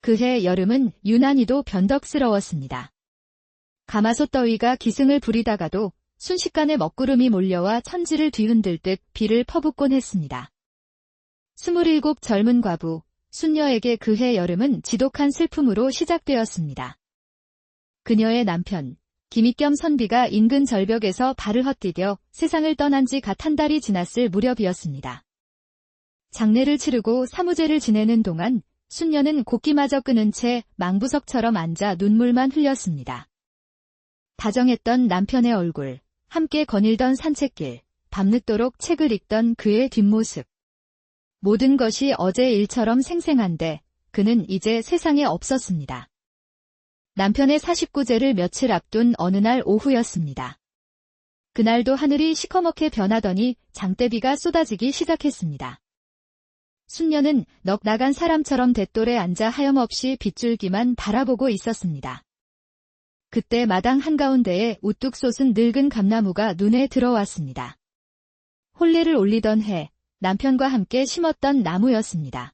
그해 여름은 유난히도 변덕스러웠습니다. 가마솥 더위가 기승을 부리다가도 순식간에 먹구름이 몰려와 천지를 뒤흔들 듯 비를 퍼붓곤 했습니다. 27 젊은 과부, 순녀에게 그해 여름은 지독한 슬픔으로 시작되었습니다. 그녀의 남편, 김익겸 선비가 인근 절벽에서 발을 헛디뎌 세상을 떠난 지 갓 한 달이 지났을 무렵이었습니다. 장례를 치르고 사무제를 지내는 동안 순녀는 곡기마저 끊은 채 망부석처럼 앉아 눈물만 흘렸습니다. 다정했던 남편의 얼굴, 함께 거닐던 산책길, 밤늦도록 책을 읽던 그의 뒷모습. 모든 것이 어제 일처럼 생생한데 그는 이제 세상에 없었습니다. 남편의 49제를 며칠 앞둔 어느 날 오후였습니다. 그날도 하늘이 시커멓게 변하더니 장대비가 쏟아지기 시작했습니다. 순녀는 넋 나간 사람처럼 대돌에 앉아 하염없이 빗줄기만 바라보고 있었습니다. 그때 마당 한가운데에 우뚝 솟은 늙은 감나무가 눈에 들어왔습니다. 혼례를 올리던 해 남편과 함께 심었던 나무였습니다.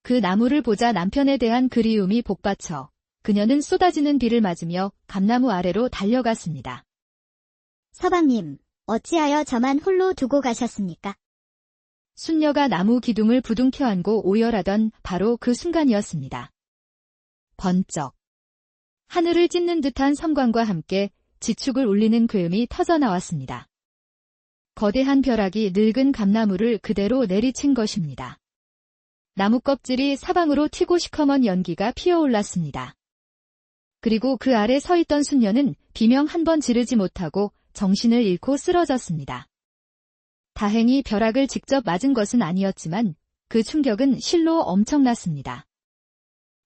그 나무를 보자 남편에 대한 그리움이 복받쳐 그녀는 쏟아지는 비를 맞으며 감나무 아래로 달려갔습니다. 서방님, 어찌하여 저만 홀로 두고 가셨습니까? 순녀가 나무 기둥을 부둥켜 안고 오열하던 바로 그 순간이었습니다. 번쩍. 하늘을 찢는 듯한 섬광과 함께 지축을 울리는 괴음이 터져나왔습니다. 거대한 벼락이 늙은 감나무를 그대로 내리친 것입니다. 나무 껍질이 사방으로 튀고 시커먼 연기가 피어올랐습니다. 그리고 그 아래 서 있던 순녀는 비명 한 번 지르지 못하고 정신을 잃고 쓰러졌습니다. 다행히 벼락을 직접 맞은 것은 아니었지만 그 충격은 실로 엄청났습니다.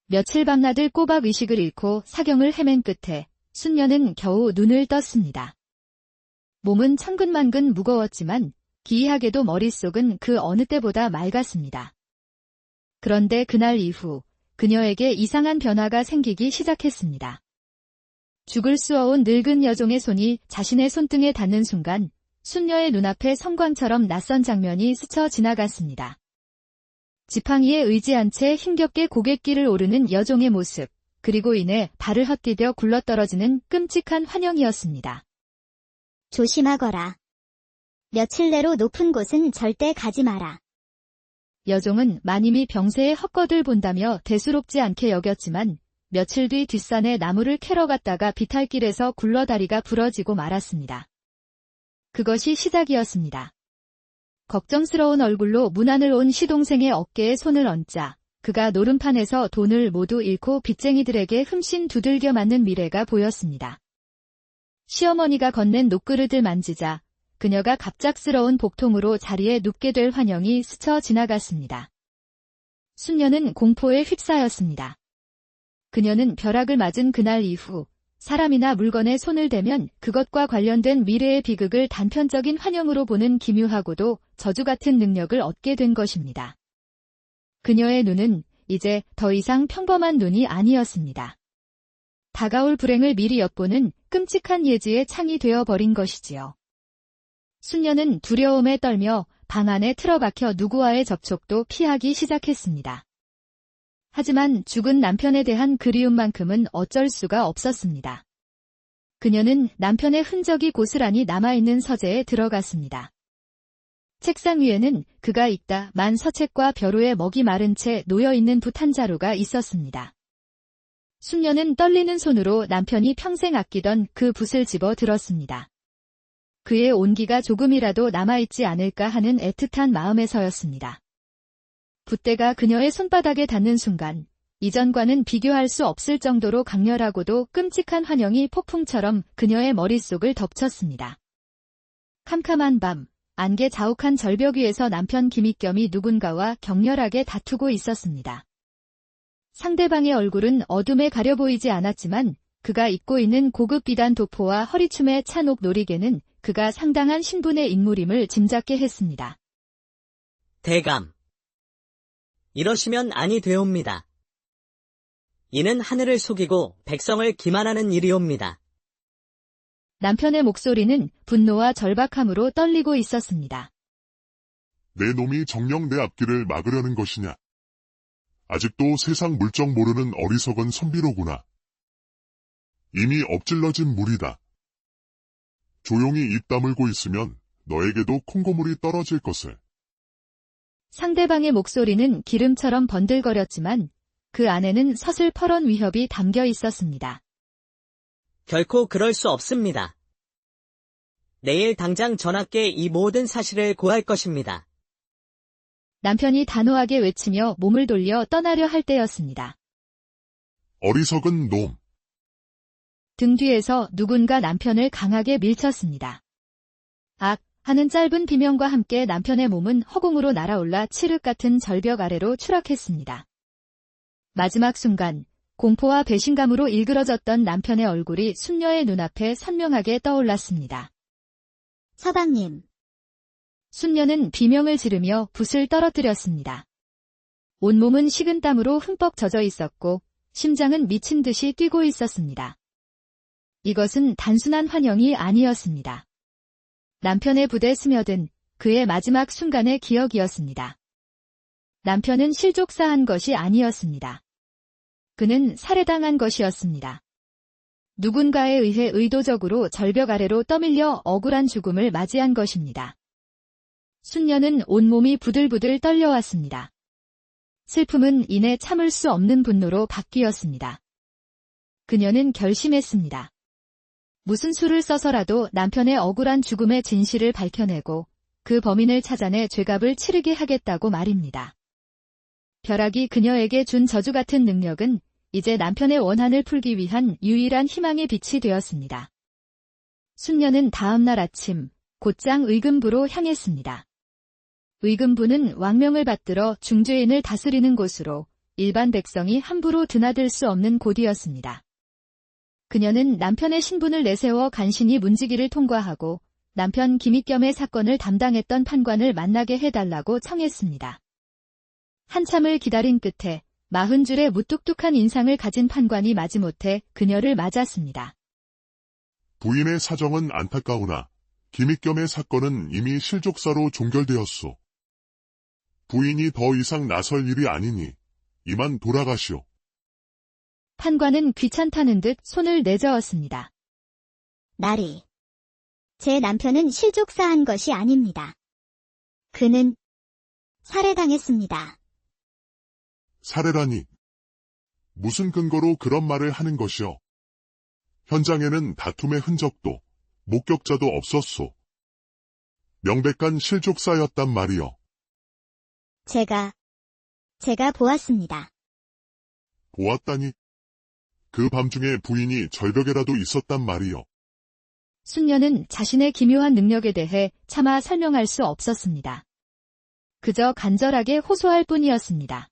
며칠 밤낮을 꼬박 의식을 잃고 사경을 헤맨 끝에 순녀는 겨우 눈을 떴습니다. 몸은 천근만근 무거웠지만 기이하게도 머릿속은 그 어느 때보다 맑았습니다. 그런데 그날 이후 그녀에게 이상한 변화가 생기기 시작했습니다. 죽을 쑤어온 늙은 여종의 손이 자신의 손등에 닿는 순간 순녀의 눈앞에 성광처럼 낯선 장면이 스쳐 지나갔습니다. 지팡이에 의지한 채 힘겹게 고갯길을 오르는 여종의 모습, 그리고 이내 발을 헛디뎌 굴러떨어지는 끔찍한 환영이었습니다. 조심하거라. 며칠 내로 높은 곳은 절대 가지 마라. 여종은 마님이 병세의 헛것을 본다며 대수롭지 않게 여겼지만 며칠 뒤 뒷산에 나무를 캐러 갔다가 비탈길에서 굴러다리가 부러지고 말았습니다. 그것이 시작이었습니다. 걱정스러운 얼굴로 문안을 온 시동생의 어깨에 손을 얹자 그가 노름판에서 돈을 모두 잃고 빚쟁이들에게 흠씬 두들겨 맞는 미래가 보였습니다. 시어머니가 건넨 녹그릇을 만지자 그녀가 갑작스러운 복통으로 자리에 눕게 될 환영이 스쳐 지나갔습니다. 순녀는 공포에 휩싸였습니다. 그녀는 벼락을 맞은 그날 이후 사람이나 물건에 손을 대면 그것과 관련된 미래의 비극을 단편적인 환영으로 보는 기묘하고도 저주 같은 능력을 얻게 된 것입니다. 그녀의 눈은 이제 더 이상 평범한 눈이 아니었습니다. 다가올 불행을 미리 엿보는 끔찍한 예지의 창이 되어버린 것이지요. 순녀는 두려움에 떨며 방 안에 틀어박혀 누구와의 접촉도 피하기 시작했습니다. 하지만 죽은 남편에 대한 그리움만큼은 어쩔 수가 없었습니다. 그녀는 남편의 흔적이 고스란히 남아있는 서재에 들어갔습니다. 책상 위에는 그가 읽다 만 서책과 벼루에 먹이 마른 채 놓여있는 붓 한 자루가 있었습니다. 순녀는 떨리는 손으로 남편이 평생 아끼던 그 붓을 집어 들었습니다. 그의 온기가 조금이라도 남아있지 않을까 하는 애틋한 마음에서였습니다. 붓대가 그녀의 손바닥에 닿는 순간 이전과는 비교할 수 없을 정도로 강렬하고도 끔찍한 환영이 폭풍처럼 그녀의 머릿속을 덮쳤습니다. 캄캄한 밤, 안개 자욱한 절벽 위에서 남편 김익겸이 누군가와 격렬하게 다투고 있었습니다. 상대방의 얼굴은 어둠에 가려 보이지 않았지만 그가 입고 있는 고급 비단 도포와 허리춤의 찬옥 놀이개는 그가 상당한 신분의 인물임을 짐작게 했습니다. 대감, 이러시면 아니 되옵니다. 이는 하늘을 속이고 백성을 기만하는 일이옵니다. 남편의 목소리는 분노와 절박함으로 떨리고 있었습니다. 내 놈이 정녕 내 앞길을 막으려는 것이냐? 아직도 세상 물정 모르는 어리석은 선비로구나. 이미 엎질러진 물이다. 조용히 입 다물고 있으면 너에게도 콩고물이 떨어질 것을. 상대방의 목소리는 기름처럼 번들거렸지만 그 안에는 서슬퍼런 위협이 담겨 있었습니다. 결코 그럴 수 없습니다. 내일 당장 전하께 이 모든 사실을 고할 것입니다. 남편이 단호하게 외치며 몸을 돌려 떠나려 할 때였습니다. 어리석은 놈. 등 뒤에서 누군가 남편을 강하게 밀쳤습니다. 악! 하는 짧은 비명과 함께 남편의 몸은 허공으로 날아올라 칠흑 같은 절벽 아래로 추락했습니다. 마지막 순간 공포와 배신감으로 일그러졌던 남편의 얼굴이 순녀의 눈앞에 선명하게 떠올랐습니다. 서방님. 순녀는 비명을 지르며 붓을 떨어뜨렸습니다. 온몸은 식은땀으로 흠뻑 젖어 있었고 심장은 미친 듯이 뛰고 있었습니다. 이것은 단순한 환영이 아니었습니다. 남편의 붓에 스며든 그의 마지막 순간의 기억이었습니다. 남편은 실족사한 것이 아니었습니다. 그는 살해당한 것이었습니다. 누군가에 의해 의도적으로 절벽 아래로 떠밀려 억울한 죽음을 맞이한 것입니다. 순녀는 온몸이 부들부들 떨려왔습니다. 슬픔은 이내 참을 수 없는 분노로 바뀌었습니다. 그녀는 결심했습니다. 무슨 수를 써서라도 남편의 억울한 죽음의 진실을 밝혀내고 그 범인을 찾아내 죄값을 치르게 하겠다고 말입니다. 벼락이 그녀에게 준 저주 같은 능력은 이제 남편의 원한을 풀기 위한 유일한 희망의 빛이 되었습니다. 순녀는 다음 날 아침 곧장 의금부로 향했습니다. 의금부는 왕명을 받들어 중죄인을 다스리는 곳으로 일반 백성이 함부로 드나들 수 없는 곳이었습니다. 그녀는 남편의 신분을 내세워 간신히 문지기를 통과하고 남편 김익겸의 사건을 담당했던 판관을 만나게 해달라고 청했습니다. 한참을 기다린 끝에 40줄의 무뚝뚝한 인상을 가진 판관이 마지못해 그녀를 맞았습니다. 부인의 사정은 안타까우나 김익겸의 사건은 이미 실족사로 종결되었소. 부인이 더 이상 나설 일이 아니니 이만 돌아가시오. 판관은 귀찮다는 듯 손을 내저었습니다. 나리. 제 남편은 실족사한 것이 아닙니다. 그는 살해당했습니다. 살해라니. 무슨 근거로 그런 말을 하는 것이오? 현장에는 다툼의 흔적도 목격자도 없었소. 명백한 실족사였단 말이오. 제가 보았습니다. 보았다니? 그 밤중에 부인이 절벽에라도 있었단 말이오. 순녀는 자신의 기묘한 능력에 대해 차마 설명할 수 없었습니다. 그저 간절하게 호소할 뿐이었습니다.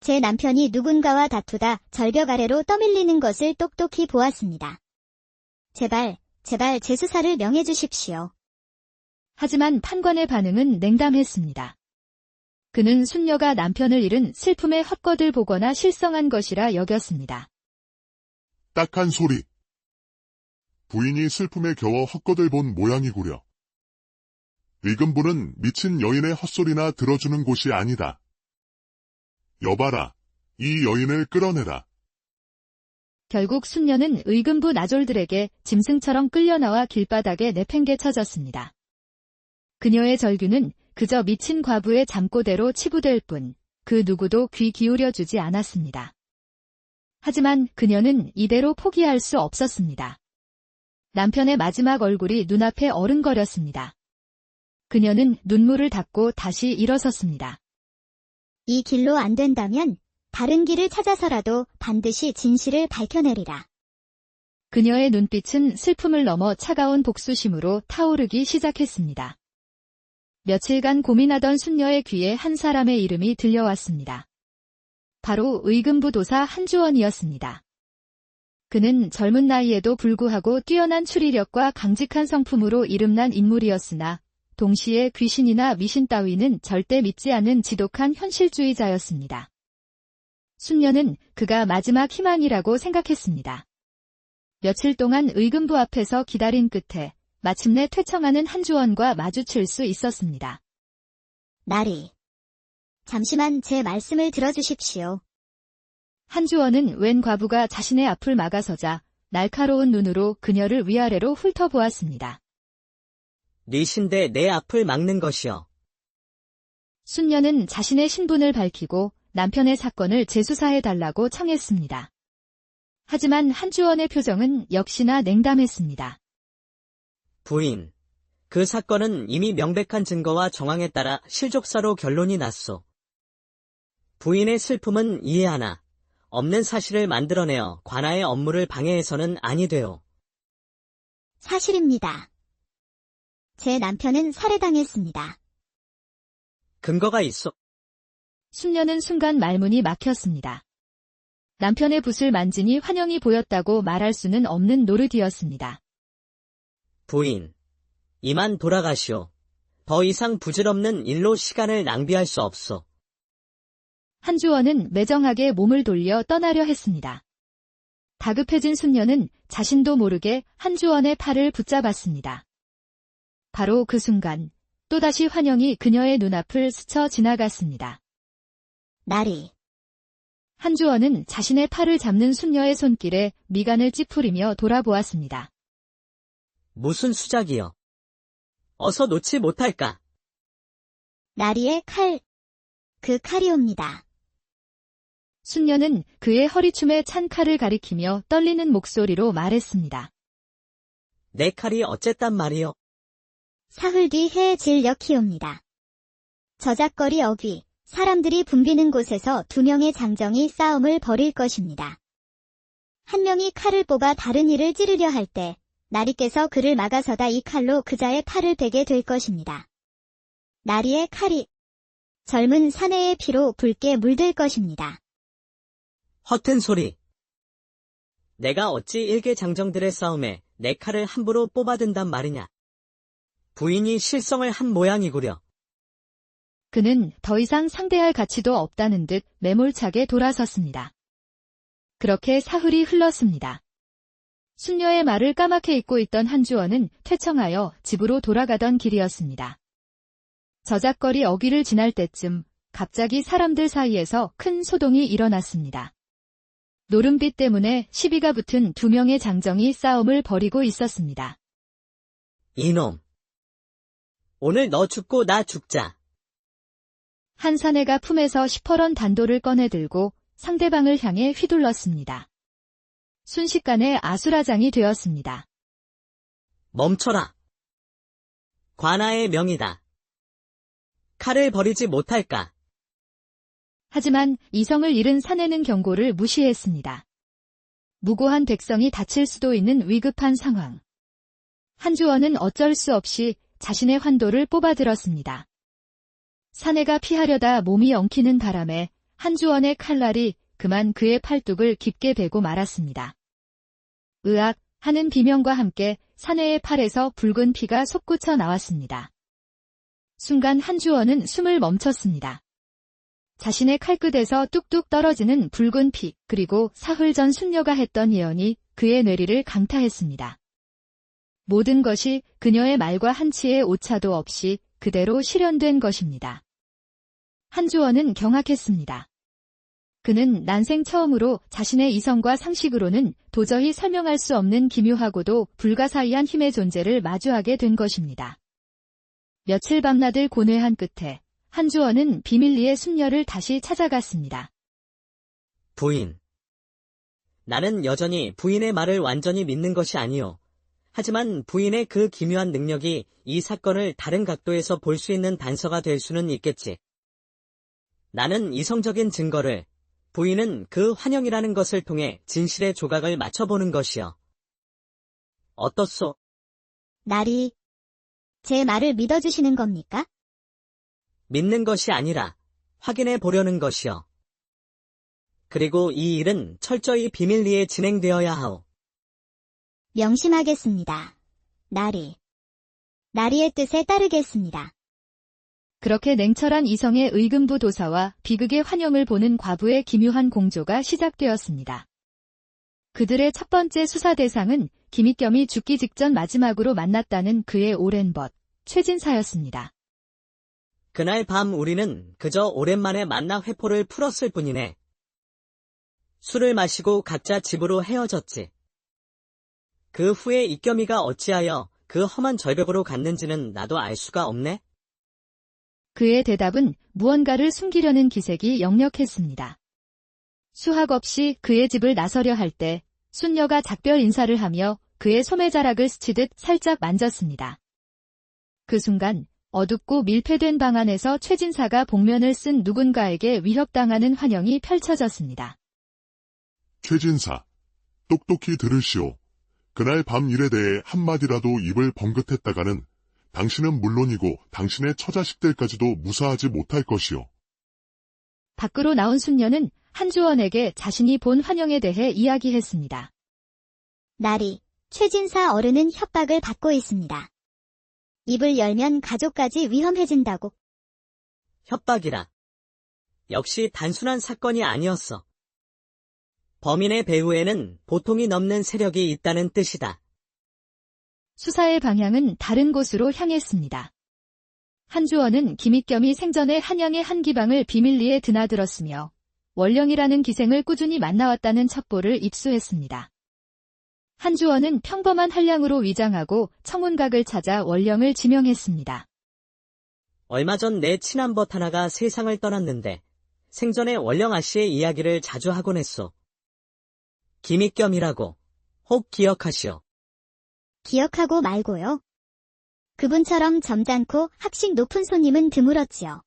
제 남편이 누군가와 다투다 절벽 아래로 떠밀리는 것을 똑똑히 보았습니다. 제발 제 수사를 명해주십시오. 하지만 판관의 반응은 냉담했습니다. 그는 순녀가 남편을 잃은 슬픔의 헛것을 보거나 실성한 것이라 여겼습니다. 딱한 소리. 부인이 슬픔에 겨워 헛것을 본 모양이구려. 의금부는 미친 여인의 헛소리나 들어주는 곳이 아니다. 여봐라, 이 여인을 끌어내라. 결국 순녀는 의금부 나졸들에게 짐승처럼 끌려나와 길바닥에 내팽개쳐졌습니다. 그녀의 절규는 그저 미친 과부의 잠꼬대로 치부될 뿐 그 누구도 귀 기울여주지 않았습니다. 하지만 그녀는 이대로 포기할 수 없었습니다. 남편의 마지막 얼굴이 눈앞에 어른거렸습니다. 그녀는 눈물을 닦고 다시 일어섰습니다. 이 길로 안 된다면 다른 길을 찾아서라도 반드시 진실을 밝혀내리라. 그녀의 눈빛은 슬픔을 넘어 차가운 복수심으로 타오르기 시작했습니다. 며칠간 고민하던 순녀의 귀에 한 사람의 이름이 들려왔습니다. 바로 의금부 도사 한주원이었습니다. 그는 젊은 나이에도 불구하고 뛰어난 추리력과 강직한 성품으로 이름난 인물이었으나 동시에 귀신이나 미신 따위는 절대 믿지 않는 지독한 현실주의자였습니다. 순녀는 그가 마지막 희망이라고 생각했습니다. 며칠 동안 의금부 앞에서 기다린 끝에 마침내 퇴청하는 한주원과 마주칠 수 있었습니다. 나리. 잠시만 제 말씀을 들어주십시오. 한주원은 웬 과부가 자신의 앞을 막아서자 날카로운 눈으로 그녀를 위아래로 훑어보았습니다. 네 신대 내 앞을 막는 것이여. 순녀는 자신의 신분을 밝히고 남편의 사건을 재수사해달라고 청했습니다. 하지만 한주원의 표정은 역시나 냉담했습니다. 부인, 그 사건은 이미 명백한 증거와 정황에 따라 실족사로 결론이 났소. 부인의 슬픔은 이해하나 없는 사실을 만들어내어 관아의 업무를 방해해서는 아니 되오. 사실입니다. 제 남편은 살해당했습니다. 근거가 있어. 순녀는 순간 말문이 막혔습니다. 남편의 붓을 만지니 환영이 보였다고 말할 수는 없는 노릇이었습니다. 부인, 이만 돌아가시오. 더 이상 부질없는 일로 시간을 낭비할 수 없소. 한주원은 매정하게 몸을 돌려 떠나려 했습니다. 다급해진 순녀는 자신도 모르게 한주원의 팔을 붙잡았습니다. 바로 그 순간 또다시 환영이 그녀의 눈앞을 스쳐 지나갔습니다. 나리. 한주원은 자신의 팔을 잡는 순녀의 손길에 미간을 찌푸리며 돌아보았습니다. 무슨 수작이여. 어서 놓지 못할까. 나리의 칼. 그 칼이옵니다. 순녀는 그의 허리춤에 찬 칼을 가리키며 떨리는 목소리로 말했습니다. 내 칼이 어쨌단 말이여. 사흘 뒤 해에 질 역히옵니다. 저작거리 어귀, 사람들이 붐비는 곳에서 2명의 장정이 싸움을 벌일 것입니다. 한 명이 칼을 뽑아 다른 이를 찌르려 할 때 나리께서 그를 막아서다 이 칼로 그자의 팔을 베게 될 것입니다. 나리의 칼이 젊은 사내의 피로 붉게 물들 것입니다. 허튼 소리. 내가 어찌 일개 장정들의 싸움에 내 칼을 함부로 뽑아든단 말이냐. 부인이 실성을 한 모양이구려. 그는 더 이상 상대할 가치도 없다는 듯 매몰차게 돌아섰습니다. 그렇게 사흘이 흘렀습니다. 순녀의 말을 까맣게 잊고 있던 한주원은 퇴청하여 집으로 돌아가던 길이었습니다. 저작거리 어귀를 지날 때쯤 갑자기 사람들 사이에서 큰 소동이 일어났습니다. 노름빛 때문에 시비가 붙은 2명의 장정이 싸움을 벌이고 있었습니다. 이놈. 오늘 너 죽고 나 죽자. 한 사내가 품에서 시퍼런 단도를 꺼내들고 상대방을 향해 휘둘렀습니다. 순식간에 아수라장이 되었습니다. 멈춰라. 관아의 명이다. 칼을 버리지 못할까. 하지만 이성을 잃은 사내는 경고를 무시했습니다. 무고한 백성이 다칠 수도 있는 위급한 상황. 한주원은 어쩔 수 없이 자신의 환도를 뽑아들었습니다. 사내가 피하려다 몸이 엉키는 바람에 한주원의 칼날이 그만 그의 팔뚝을 깊게 베고 말았습니다. 으악 하는 비명과 함께 사내의 팔에서 붉은 피가 솟구쳐 나왔습니다. 순간 한주원은 숨을 멈췄습니다. 자신의 칼끝에서 뚝뚝 떨어지는 붉은 피, 그리고 사흘 전 순녀가 했던 예언이 그의 뇌리를 강타했습니다. 모든 것이 그녀의 말과 한치의 오차도 없이 그대로 실현된 것입니다. 한주원은 경악했습니다. 그는 난생 처음으로 자신의 이성과 상식으로는 도저히 설명할 수 없는 기묘하고도 불가사의한 힘의 존재를 마주하게 된 것입니다. 며칠 밤낮을 고뇌한 끝에 한주원은 비밀리에 순녀를 다시 찾아갔습니다. 부인. 나는 여전히 부인의 말을 완전히 믿는 것이 아니오. 하지만 부인의 그 기묘한 능력이 이 사건을 다른 각도에서 볼 수 있는 단서가 될 수는 있겠지. 나는 이성적인 증거를, 부인은 그 환영이라는 것을 통해 진실의 조각을 맞춰보는 것이여. 어떻소? 나리. 제 말을 믿어주시는 겁니까? 믿는 것이 아니라 확인해 보려는 것이여. 그리고 이 일은 철저히 비밀리에 진행되어야 하오. 명심하겠습니다. 나리. 나리의 뜻에 따르겠습니다. 그렇게 냉철한 이성의 의금부 도사와 비극의 환영을 보는 과부의 기묘한 공조가 시작되었습니다. 그들의 첫 번째 수사 대상은 김익겸이 죽기 직전 마지막으로 만났다는 그의 오랜 벗, 최진사였습니다. 그날 밤 우리는 그저 오랜만에 만나 회포를 풀었을 뿐이네. 술을 마시고 각자 집으로 헤어졌지. 그 후에 이겸이가 어찌하여 그 험한 절벽으로 갔는지는 나도 알 수가 없네. 그의 대답은 무언가를 숨기려는 기색이 역력했습니다. 수학 없이 그의 집을 나서려 할 때 순녀가 작별 인사를 하며 그의 소매자락을 스치듯 살짝 만졌습니다. 그 순간 어둡고 밀폐된 방 안에서 최진사가 복면을 쓴 누군가에게 위협당하는 환영이 펼쳐졌습니다. 최진사, 똑똑히 들으시오. 그날 밤 일에 대해 한마디라도 입을 번긋했다가는 당신은 물론이고 당신의 처자식들까지도 무사하지 못할 것이오. 밖으로 나온 순녀는 한주원에게 자신이 본 환영에 대해 이야기했습니다. 나리, 최진사 어른은 협박을 받고 있습니다. 입을 열면 가족까지 위험해진다고. 협박이라. 역시 단순한 사건이 아니었어. 범인의 배후에는 보통이 넘는 세력이 있다는 뜻이다. 수사의 방향은 다른 곳으로 향했습니다. 한주원은 김익겸이 생전에 한양의 한 기방을 비밀리에 드나들었으며 원령이라는 기생을 꾸준히 만나왔다는 첩보를 입수했습니다. 한주원은 평범한 한량으로 위장하고 청운각을 찾아 원령을 지명했습니다. 얼마 전 내 친한 벗 하나가 세상을 떠났는데 생전에 원령 아씨의 이야기를 자주 하곤 했소. 김익겸이라고 혹 기억하시오. 기억하고 말고요. 그분처럼 점잖고 학식 높은 손님은 드물었지요.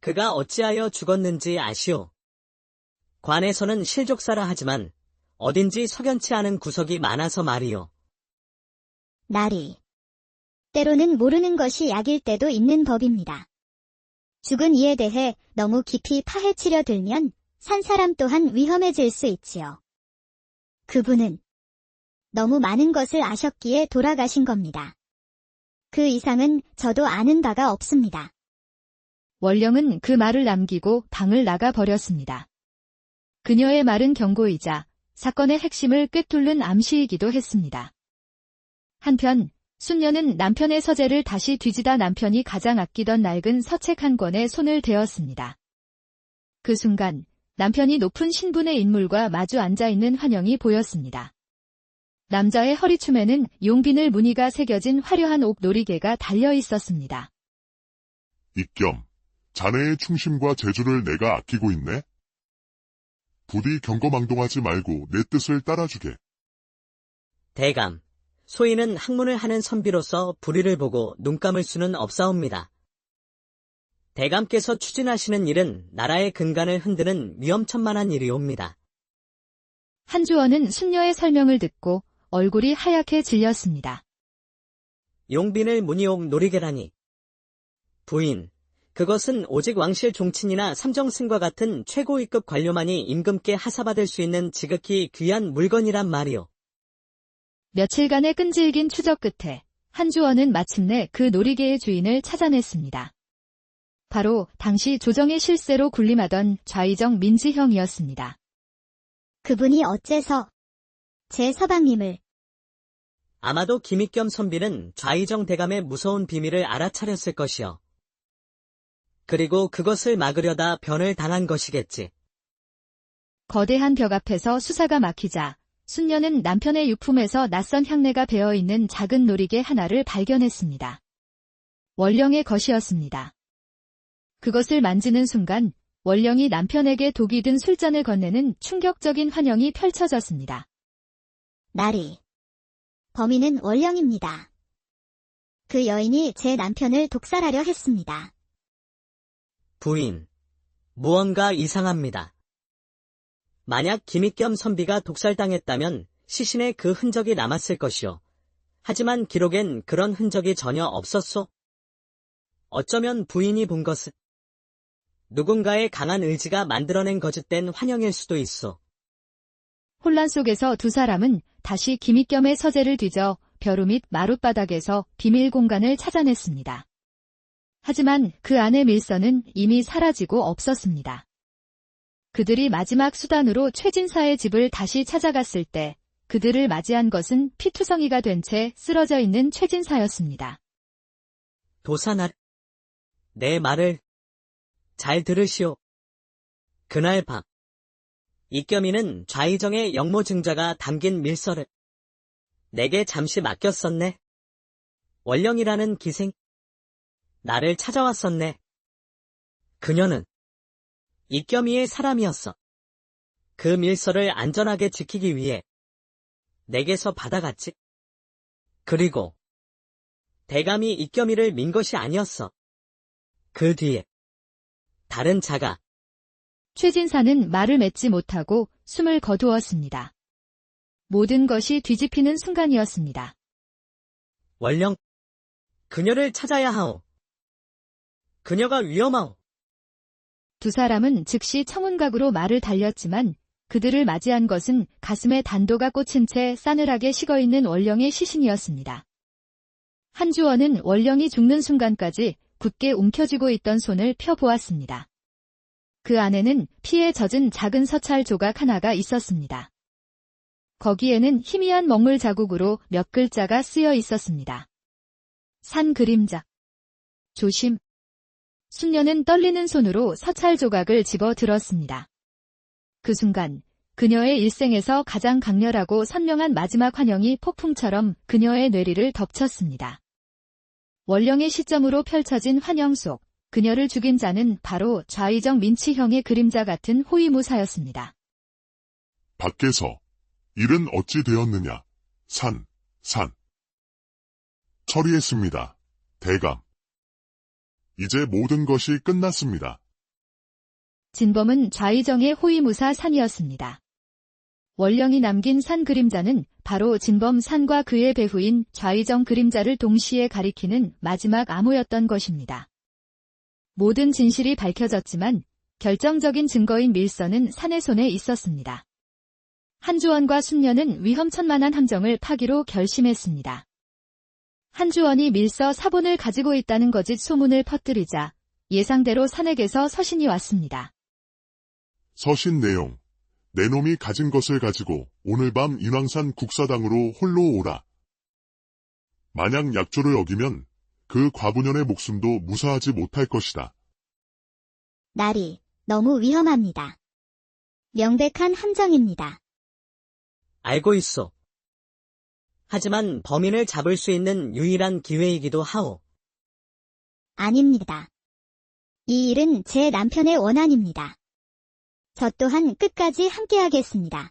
그가 어찌하여 죽었는지 아시오. 관에서는 실족사라 하지만 어딘지 석연치 않은 구석이 많아서 말이오. 나리. 때로는 모르는 것이 약일 때도 있는 법입니다. 죽은 이에 대해 너무 깊이 파헤치려 들면 산 사람 또한 위험해질 수 있지요. 그분은 너무 많은 것을 아셨기에 돌아가신 겁니다. 그 이상은 저도 아는 바가 없습니다. 원령은 그 말을 남기고 방을 나가 버렸습니다. 그녀의 말은 경고이자 사건의 핵심을 꿰뚫는 암시이기도 했습니다. 한편 순녀는 남편의 서재를 다시 뒤지다 남편이 가장 아끼던 낡은 서책 한 권에 손을 대었습니다. 그 순간 남편이 높은 신분의 인물과 마주 앉아있는 환영이 보였습니다. 남자의 허리춤에는 용비늘 무늬가 새겨진 화려한 옥 놀이개가 달려 있었습니다. 익겸, 자네의 충심과 재주를 내가 아끼고 있네. 부디 경거망동하지 말고 내 뜻을 따라주게. 대감, 소인은 학문을 하는 선비로서 불의를 보고 눈 감을 수는 없사옵니다. 대감께서 추진하시는 일은 나라의 근간을 흔드는 위험천만한 일이옵니다. 한주원은 순녀의 설명을 듣고 얼굴이 하얗게 질렸습니다. 용빈을 무늬옥 놀이개라니. 부인, 그것은 오직 왕실 종친이나 삼정승과 같은 최고위급 관료만이 임금께 하사받을 수 있는 지극히 귀한 물건이란 말이오. 며칠간의 끈질긴 추적 끝에 한주원은 마침내 그 놀이개의 주인을 찾아냈습니다. 바로 당시 조정의 실세로 군림하던 좌의정 민지형이었습니다. 그분이 어째서 제 서방님을. 아마도 김익겸 선비는 좌의정 대감의 무서운 비밀을 알아차렸을 것이요. 그리고 그것을 막으려다 변을 당한 것이겠지. 거대한 벽 앞에서 수사가 막히자 순녀는 남편의 유품에서 낯선 향내가 배어있는 작은 놀이개 하나를 발견했습니다. 원령의 것이었습니다. 그것을 만지는 순간 원령이 남편에게 독이 든 술잔을 건네는 충격적인 환영이 펼쳐졌습니다. 나리. 범인은 원령입니다. 그 여인이 제 남편을 독살하려 했습니다. 부인, 무언가 이상합니다. 만약 김익겸 선비가 독살당했다면 시신에 그 흔적이 남았을 것이오. 하지만 기록엔 그런 흔적이 전혀 없었소. 어쩌면 부인이 본 것은 누군가의 강한 의지가 만들어낸 거짓된 환영일 수도 있어. 혼란 속에서 두 사람은 다시 김익겸의 서재를 뒤져 벼루 및 마룻바닥에서 비밀 공간을 찾아냈습니다. 하지만 그 안의 밀서는 이미 사라지고 없었습니다. 그들이 마지막 수단으로 최진사의 집을 다시 찾아갔을 때 그들을 맞이한 것은 피투성이가 된 채 쓰러져 있는 최진사였습니다. 도사나, 내 말을 잘 들으시오. 그날 밤, 이겸이는 좌의정의 영모 증자가 담긴 밀서를 내게 잠시 맡겼었네. 원령이라는 기생, 나를 찾아왔었네. 그녀는 이겸이의 사람이었어. 그 밀서를 안전하게 지키기 위해 내게서 받아갔지. 그리고 대감이 이겸이를 민 것이 아니었어. 그 뒤에 다른 자가. 최진사는 말을 맺지 못하고 숨을 거두었습니다. 모든 것이 뒤집히는 순간이었습니다. 원령, 그녀를 찾아야 하오. 그녀가 위험하오. 두 사람은 즉시 청운각으로 말을 달렸지만 그들을 맞이한 것은 가슴에 단도가 꽂힌 채 싸늘하게 식어있는 원령의 시신이었습니다. 한주원은 원령이 죽는 순간까지 굳게 움켜쥐고 있던 손을 펴보았습니다. 그 안에는 피에 젖은 작은 서찰 조각 하나가 있었습니다. 거기에는 희미한 먹물 자국으로 몇 글자가 쓰여 있었습니다. 산 그림자. 조심. 순녀는 떨리는 손으로 서찰 조각을 집어 들었습니다. 그 순간 그녀의 일생에서 가장 강렬하고 선명한 마지막 환영이 폭풍처럼 그녀의 뇌리를 덮쳤습니다. 원령의 시점으로 펼쳐진 환영 속 그녀를 죽인 자는 바로 좌의정 민치형의 그림자 같은 호위무사였습니다. 밖에서 일은 어찌 되었느냐? 산. 처리했습니다. 대감. 이제 모든 것이 끝났습니다. 진범은 좌의정의 호위무사 산이었습니다. 원령이 남긴 산 그림자는 바로 진범 산과 그의 배후인 좌의정 그림자를 동시에 가리키는 마지막 암호였던 것입니다. 모든 진실이 밝혀졌지만 결정적인 증거인 밀서는 산의 손에 있었습니다. 한주원과 순녀는 위험천만한 함정을 파기로 결심했습니다. 한주원이 밀서 사본을 가지고 있다는 거짓 소문을 퍼뜨리자 예상대로 산에게서 서신이 왔습니다. 서신 내용. 내 놈이 가진 것을 가지고 오늘 밤 인왕산 국사당으로 홀로 오라. 만약 약조를 어기면 그 과부년의 목숨도 무사하지 못할 것이다. 날이 너무 위험합니다. 명백한 함정입니다. 알고 있어. 하지만 범인을 잡을 수 있는 유일한 기회이기도 하오. 아닙니다. 이 일은 제 남편의 원한입니다. 저 또한 끝까지 함께하겠습니다.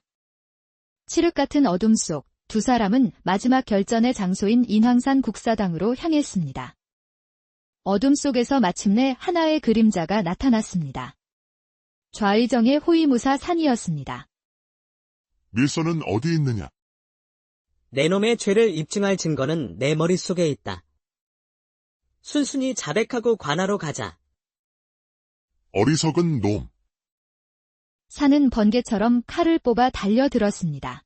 칠흑 같은 어둠 속 두 사람은 마지막 결전의 장소인 인왕산 국사당으로 향했습니다. 어둠 속에서 마침내 하나의 그림자가 나타났습니다. 좌의정의 호위무사 산이었습니다. 밀서는 어디 있느냐? 내 놈의 죄를 입증할 증거는 내 머릿속에 있다. 순순히 자백하고 관하로 가자. 어리석은 놈. 산은 번개처럼 칼을 뽑아 달려들었습니다.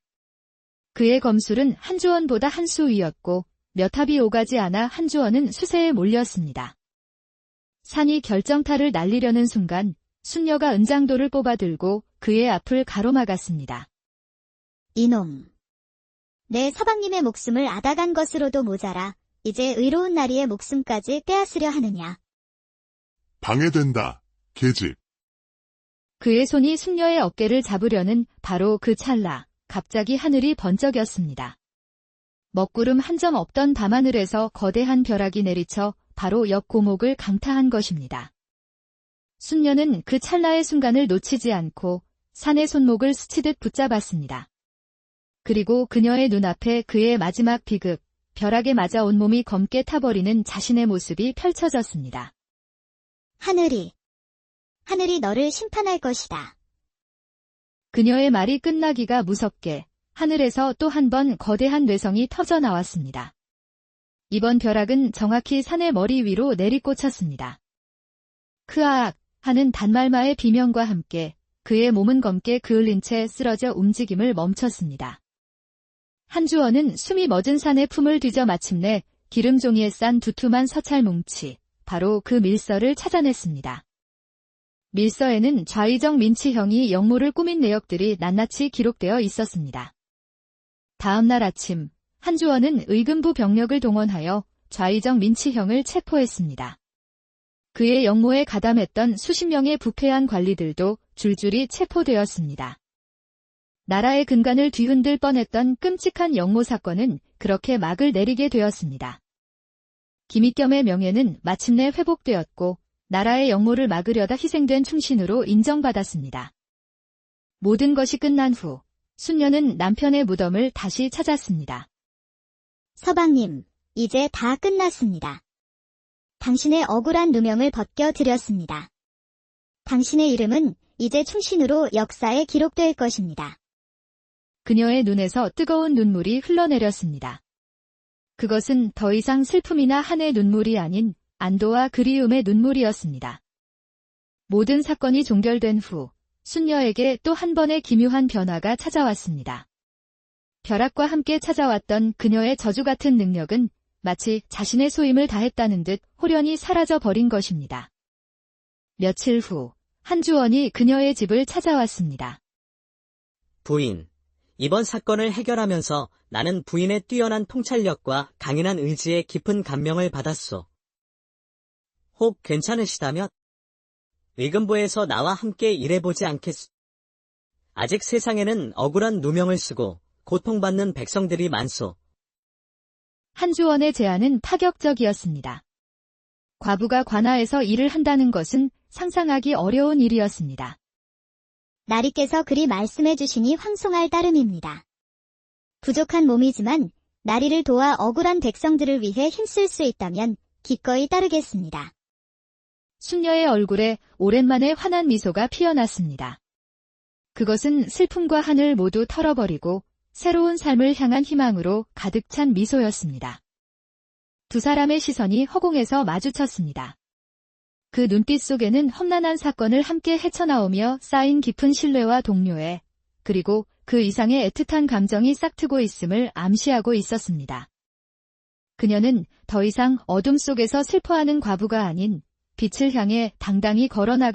그의 검술은 한주원보다 한 수 위였고 몇 합이 오가지 않아 한주원은 수세에 몰렸습니다. 산이 결정타를 날리려는 순간 순녀가 은장도를 뽑아들고 그의 앞을 가로막았습니다. 이놈. 내 서방님의 목숨을 앗아간 것으로도 모자라 이제 의로운 나리의 목숨까지 빼앗으려 하느냐. 방해된다. 계집. 그의 손이 순녀의 어깨를 잡으려는 바로 그 찰나 갑자기 하늘이 번쩍였습니다. 먹구름 한 점 없던 밤하늘에서 거대한 벼락이 내리쳐 바로 옆 고목을 강타한 것입니다. 순녀는 그 찰나의 순간을 놓치지 않고 산의 손목을 스치듯 붙잡았습니다. 그리고 그녀의 눈앞에 그의 마지막 비극, 벼락에 맞아 온몸이 검게 타버리는 자신의 모습이 펼쳐졌습니다. 하늘이 너를 심판할 것이다. 그녀의 말이 끝나기가 무섭게 하늘에서 또 한 번 거대한 뇌성이 터져 나왔습니다. 이번 벼락은 정확히 산의 머리 위로 내리꽂혔습니다. 크아악 하는 단말마의 비명과 함께 그의 몸은 검게 그을린 채 쓰러져 움직임을 멈췄습니다. 한주원은 숨이 멎은 산의 품을 뒤져 마침내 기름종이에 싼 두툼한 서찰 뭉치, 바로 그 밀서를 찾아냈습니다. 밀서에는 좌의정 민치형이 역모를 꾸민 내역들이 낱낱이 기록되어 있었습니다. 다음 날 아침, 한주원은 의금부 병력을 동원하여 좌의정 민치형을 체포했습니다. 그의 역모에 가담했던 수십 명의 부패한 관리들도 줄줄이 체포되었습니다. 나라의 근간을 뒤흔들 뻔했던 끔찍한 역모 사건은 그렇게 막을 내리게 되었습니다. 김익겸의 명예는 마침내 회복되었고 나라의 역모를 막으려다 희생된 충신으로 인정받았습니다. 모든 것이 끝난 후 순녀는 남편의 무덤을 다시 찾았습니다. 서방님, 이제 다 끝났습니다. 당신의 억울한 누명을 벗겨드렸습니다. 당신의 이름은 이제 충신으로 역사에 기록될 것입니다. 그녀의 눈에서 뜨거운 눈물이 흘러내렸습니다. 그것은 더 이상 슬픔이나 한의 눈물이 아닌 안도와 그리움의 눈물이었습니다. 모든 사건이 종결된 후 순녀에게 또 한 번의 기묘한 변화가 찾아왔습니다. 벼락과 함께 찾아왔던 그녀의 저주 같은 능력은 마치 자신의 소임을 다했다는 듯 홀연히 사라져 버린 것입니다. 며칠 후 한주원이 그녀의 집을 찾아왔습니다. 부인, 이번 사건을 해결하면서 나는 부인의 뛰어난 통찰력과 강인한 의지에 깊은 감명을 받았소. 혹 괜찮으시다면 의금부에서 나와 함께 일해보지 않겠소? 아직 세상에는 억울한 누명을 쓰고 고통받는 백성들이 많소. 한주원의 제안은 파격적이었습니다. 과부가 관아에서 일을 한다는 것은 상상하기 어려운 일이었습니다. 나리께서 그리 말씀해 주시니 황송할 따름입니다. 부족한 몸이지만 나리를 도와 억울한 백성들을 위해 힘쓸 수 있다면 기꺼이 따르겠습니다. 순녀의 얼굴에 오랜만에 환한 미소가 피어났습니다. 그것은 슬픔과 한을 모두 털어버리고 새로운 삶을 향한 희망으로 가득 찬 미소였습니다. 두 사람의 시선이 허공에서 마주쳤습니다. 그 눈빛 속에는 험난한 사건을 함께 헤쳐나오며 쌓인 깊은 신뢰와 동료애, 그리고 그 이상의 애틋한 감정이 싹트고 있음을 암시하고 있었습니다. 그녀는 더 이상 어둠 속에서 슬퍼하는 과부가 아닌 빛을 향해 당당히 걸어나가